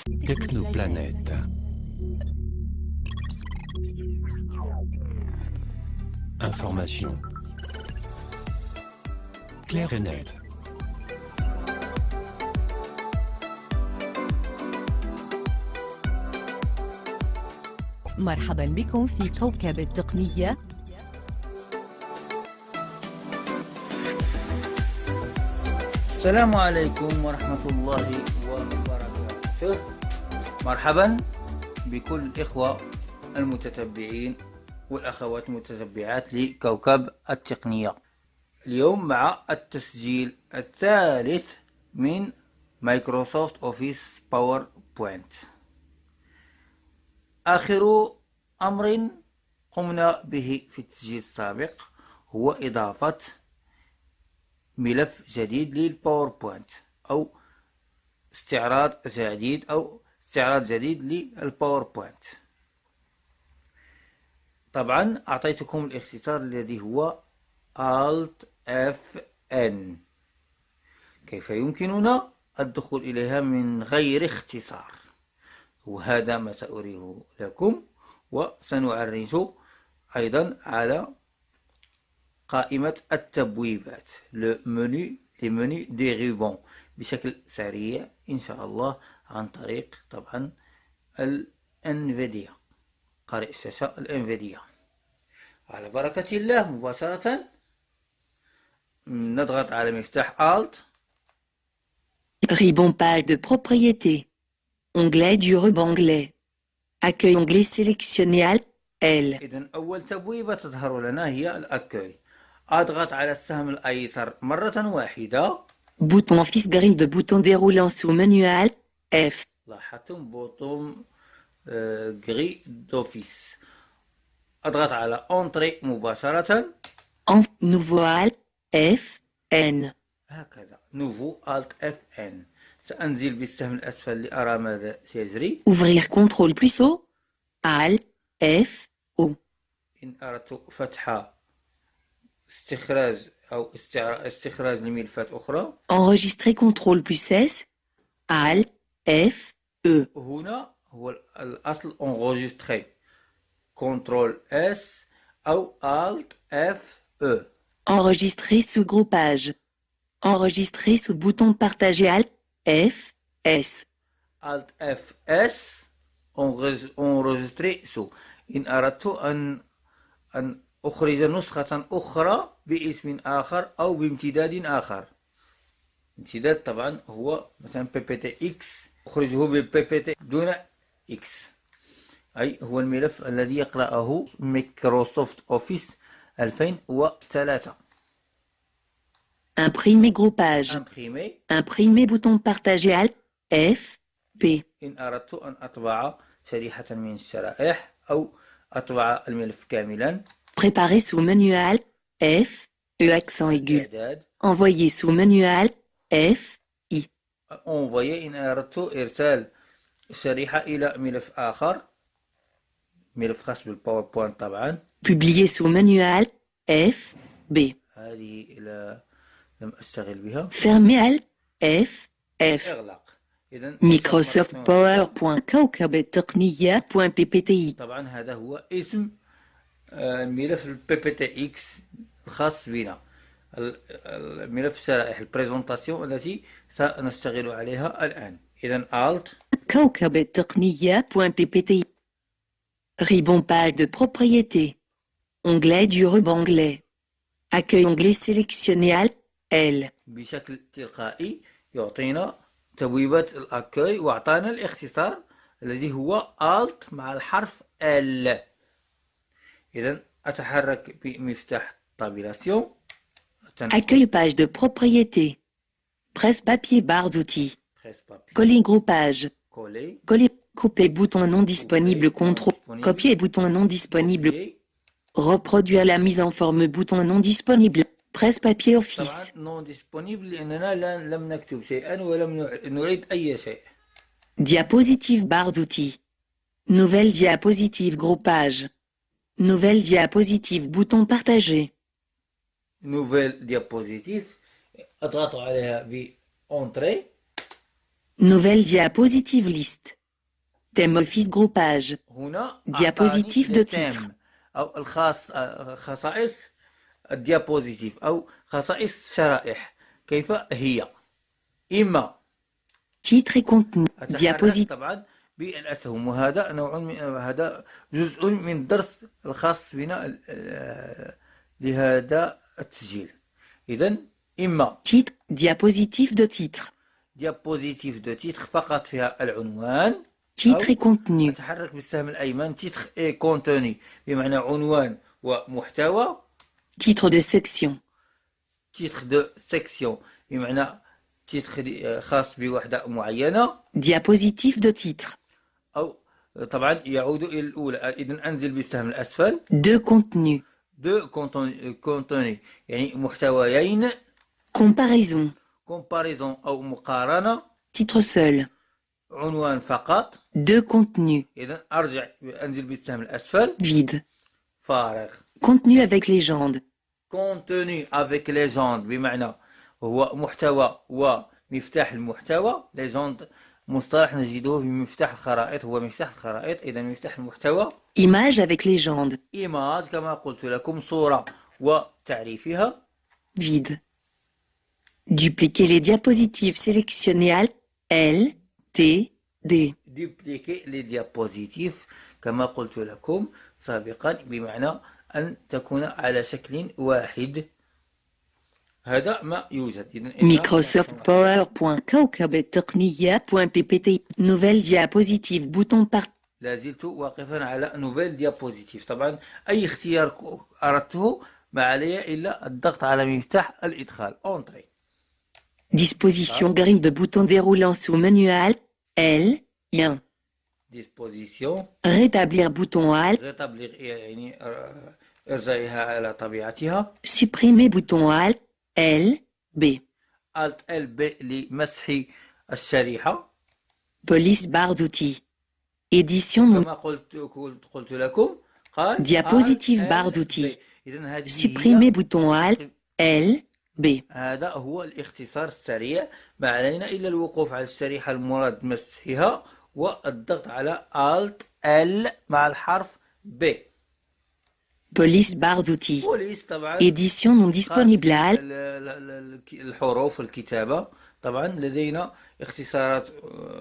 Technoplanète. Information claire et nette. مرحبا بكم في كوكب التقنية. السلام عليكم ورحمة الله وبركاته. مرحبا بكل الإخوة المتتبعين والأخوات المتتبعات لكوكب التقنية. اليوم مع التسجيل الثالث من مايكروسوفت أوفيس باوربوينت. آخر أمر قمنا به في التسجيل السابق هو إضافة ملف جديد للباوربوينت أو استعراض جديد للباوربوينت. طبعا أعطيتكم الاختصار الذي هو Alt FN. كيف يمكننا الدخول إليها من غير اختصار؟ وهذا ما سأريه لكم، وسنعرج أيضا على قائمة التبويبات les menus dérivants بشكل سريع إن شاء الله عن طريق طبعا الانفيديا، قارئ الشاشة الانفيديا. على بركة الله مباشرة نضغط على مفتاح Alt. Ribbon page de propriété. Onglet du ruban anglais. Accueil onglet sélectionné Alt L. إذن أول تبويبة تظهر لنا هي الأكوي. أضغط على السهم الأيسر مرة واحدة. Bouton fixe grille de bouton déroulant sous menu Alt F. لاحظتم بوتون غري دوفيس. أضغط على أونتري مباشرة. Nouveau Alt F N. هكذا نوفو Alt FN. سأنزل بالسهم الأسفل لأرى ماذا سيجري. Ouvrir contrôle puissant Alt F O. إن أردت فتح استخراج لملفات أخرى. Enregistrer contrôle plus S Alt F E. هنا هو الأصل enregistrer CTRL S أو Alt F E. Enregistrer sous groupage. Enregistrer sous bouton partager Alt F S. Alt F S enregistrer sous. إن أردت أن أخرج نسخة أخرى باسم آخر أو بامتداد آخر. امتداد طبعا هو مثلا PPTX، أخرجه بPPT دون X، أي هو الملف الذي يقرأه مايكروسوفت أوفيس 2003. Imprimer groupage. Imprimer bouton partager Alt F P. إن أردت أن أطبع شريحة من الشرائح أو أطبع الملف كاملا. Préparer sous menu Alt F E accent aigu. Envoyer sous menu Alt F I. Envoyer إن أردت إرسال الشريحة إلى ملف آخر، ملف خاص بالباوربوينت طبعا. Publier sous menu Alt F B. هذه لم أشتغل بها. Fermer Alt F F. إغلاق. إذن Microsoft Power.كوكب-التقنية.ppti. طبعا هذا هو اسم الملف PPTX الخاص بنا، الملف الشرائح البريزونتاسيون التي سنشتغل عليها الآن. إذن Alt كوكب-التقنية.ppt. Ribbon page de propriété. Onglet du ruban anglais. Accueil onglet sélectionné Alt L. بشكل تلقائي يعطينا تبويبة الأكوي، وأعطانا الاختصار الذي هو Alt مع الحرف L. إذن أتحرك بمفتاح طابيلاسيون. Accueil page de propriété. Presse-papier barre d'outils. Coller groupage. Coller. Couper bouton non disponible. Contrôle. Copier bouton non disponible. Reproduire la mise en forme bouton non disponible. Presse-papier office. non disponible لأننا لم نكتب شيئا ولم نعيد أي شيء. Diapositive barre d'outils. Nouvelle diapositive groupage. Nouvelle diapositive bouton partagé. Nouvelle diapositive. أضغط عليها بأنتري. Nouvelle diapositive liste. Thème office groupage. هنا Diapositive de أعطاني titre. التام أو خصائص الديابوزيتيف أو خصائص شرائح كيف هي. إما Titre et contenu. أتحرك Diapositive. طبعا بالأسهم، وهذا نوع من هذا جزء من الدرس الخاص بنا لهذا التسجيل. إذن إما Titre. Diapositive de titre. ديابوزيتيف دو تيتر فقط فيها العنوان. Titre et contenu. أتحرك بالسهم الأيمن تيتر اي كونتوني بمعنى عنوان ومحتوى. Titre de section. تيتر دو سيكسيون بمعنى تيتر خاص بوحدة معينة. Diapositive de titre. أو طبعا يعود إلى الأولى. إذن أنزل بالسهم الأسفل. De contenu. دو كونتوني يعني محتويين. Comparaison. كومباريزون أو مقارنة. Titre seul. عنوان فقط. De contenu. إذن أرجع أنزل بالسهم الأسفل. Vide. فارغ. Contenu avec légende. contenu avec légende بمعنى هو محتوى ومفتاح المحتوى. ليجند مصطلح نجده في مفتاح الخرائط، هو مفتاح الخرائط. إذا مفتاح المحتوى. Image avec légende. image كما قلت لكم صورة وتعريفها. Vide. Dupliquer les diapositives sélectionnées Alt, L, T, D. dupliquer les diapositives كما قلت لكم سابقا بمعنى أن تكون على شكل واحد. هذا ما يوجد. Microsoft PowerPoint. Nouvelle diapositive. Bouton part. لا زلت واقفا على نوفيل ديابوزيتيف. طبعا أي اختيار أردته ما علي إلا الضغط على مفتاح الإدخال. Entrée. Disposition grille de boutons déroulant sous menu Alt, L, 1. Disposition. Rétablir bouton Alt. rétablir يعني ارجعيها على طبيعتها. Supprimer bouton Alt, L, B. Alt L B لمسح الشريحة. Police barres d'outils. Édition non. كما قلت لكم قال Diapositive Alt barres L d'outils. B. إذن هذه Supprimer هي bouton Alt, L, B. هذا هو الاختصار السريع. ما علينا إلا الوقوف على الشريحة المراد مسحها والضغط على Alt L مع الحرف B. Police barres d'outils. بوليس طبعا Édition non disponible Alt. الحروف الكتابة. طبعا لدينا اختصارات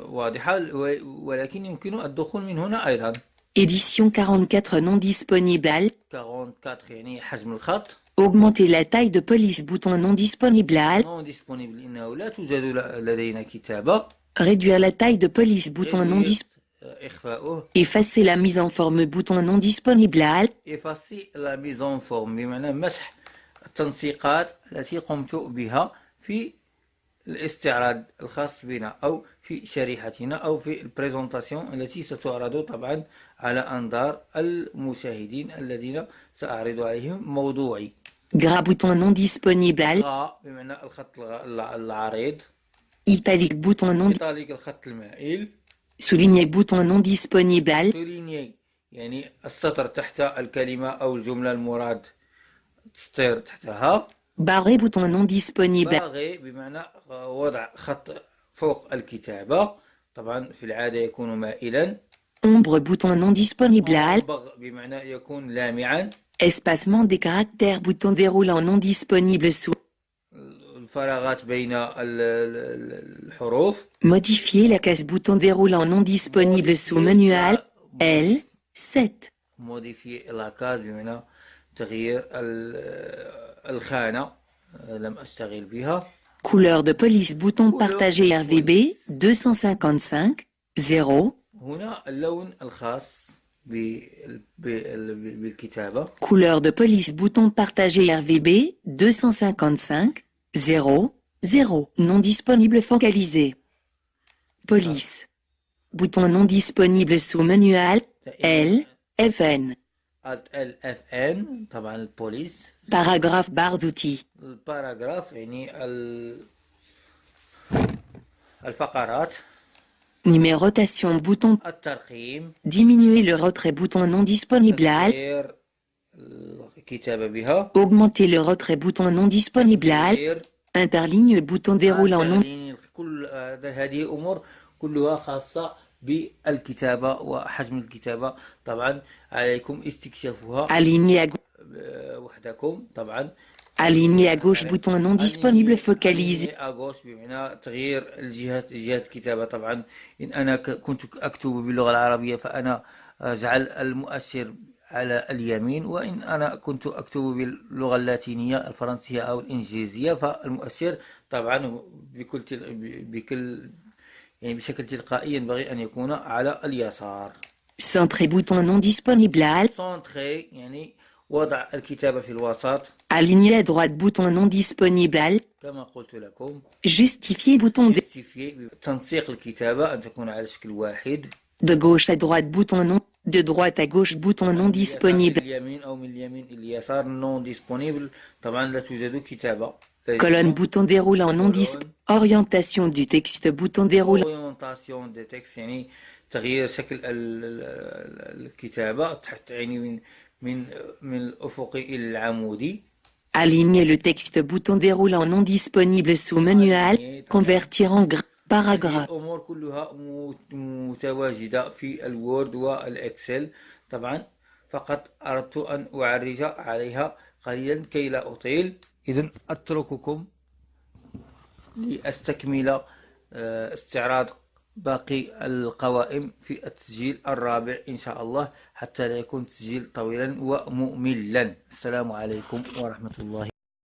واضحة ولكن يمكن الدخول من هنا أيضا. Édition 44 non disponible Alt. 44 يعني حجم الخط. Augmenter la taille de police bouton non disponible Alt. non disponible إنه لا توجد لدينا كتابة. Réduire la taille de police bouton non disponible. إخفاؤه. Effacer la mise en forme bouton non disponible Alt. effacer la mise en forme بمعنى مسح التنسيقات التي قمت بها في الاستعراض الخاص بنا أو في شريحتنا أو في البريزونتاسيون التي ستعرض طبعا على أنظار المشاهدين الذين سأعرض عليهم موضوعي. Gras bouton non disponible Alt. بمعنى الخط العريض. Italique bouton non. إيطاليك الخط المائل. Souligner bouton non disponible Alt. souligner يعني السطر تحت الكلمة أو الجملة المراد تسطير تحتها. Barrer bouton non disponible. باغي بمعنى وضع خط فوق الكتابة. طبعا في العادة يكون مائلا. Ombre bouton non disponible Alt. بمعنى يكون لامعا. Espacement des caractères bouton déroulant non disponible sous. الفراغات بين الحروف. Modifier la case bouton déroulant non disponible sous menu Alt. L, 7. modifier la case بمعنى تغيير الخانة لم أشتغل بها. Couleur de police bouton partagé RVB 255 0. هنا اللون الخاص بالكتابة. Couleur de police bouton partagé RVB 255 0 0. Non disponible focalisé. Police. Bouton non disponible sous menu Alt L FN. Alt L FN طبعا البوليس. Paragraphe barre d'outils. الباراجراف يعني الفقرات. Numérotation bouton. الترقيم. Diminuer le retrait bouton non disponible Alt. الكتابة بها. Augmenter le retrait bouton non disponible Alt. Interligne bouton déroulant non. كل هذه أمور كلها خاصة بالكتابة وحجم الكتابة. طبعا عليكم استكشافها وحدكم. طبعا Aligné à gauche, bouton non disponible, focalisé. à gauche بمعنى تغيير جهة الكتابة. طبعا إن أنا كنت أكتب باللغة العربية فأنا أجعل المؤشر على اليمين، وإن أنا كنت أكتب باللغة اللاتينية الفرنسية أو الإنجليزية فالمؤشر طبعا يعني بشكل تلقائي ينبغي أن يكون على اليسار. Centrer bouton non disponible à Centrer يعني وضع الكتابة في الوسط. Aligné à droite, bouton non disponible à كما قلت لكم. Justifier bouton تنسيق الكتابة أن تكون على شكل واحد. De gauche à droite, bouton non. De droite à gauche, bouton non disponible. اليمين أو من اليمين إلى اليسار non disponible. طبعا لا توجد كتابة. Colonne bouton déroulant non disponible. Orientation du texte bouton déroulant. Orientation du texte يعني تغيير شكل الكتابة تحت يعني من الأفقي إلى العمودي. Aligner le texte bouton déroulant non disponible sous menu Alt. Convertir en paragraphe. الأمور كلها متواجدة في الوورد والإكسل. طبعا فقط أردت أن أعرج عليها قليلا كي لا أطيل. إذن أترككم لأستكمل استعراض باقي القوائم في التسجيل الرابع إن شاء الله، حتى لا يكون تسجيل طويلا ومملا. السلام عليكم ورحمة الله.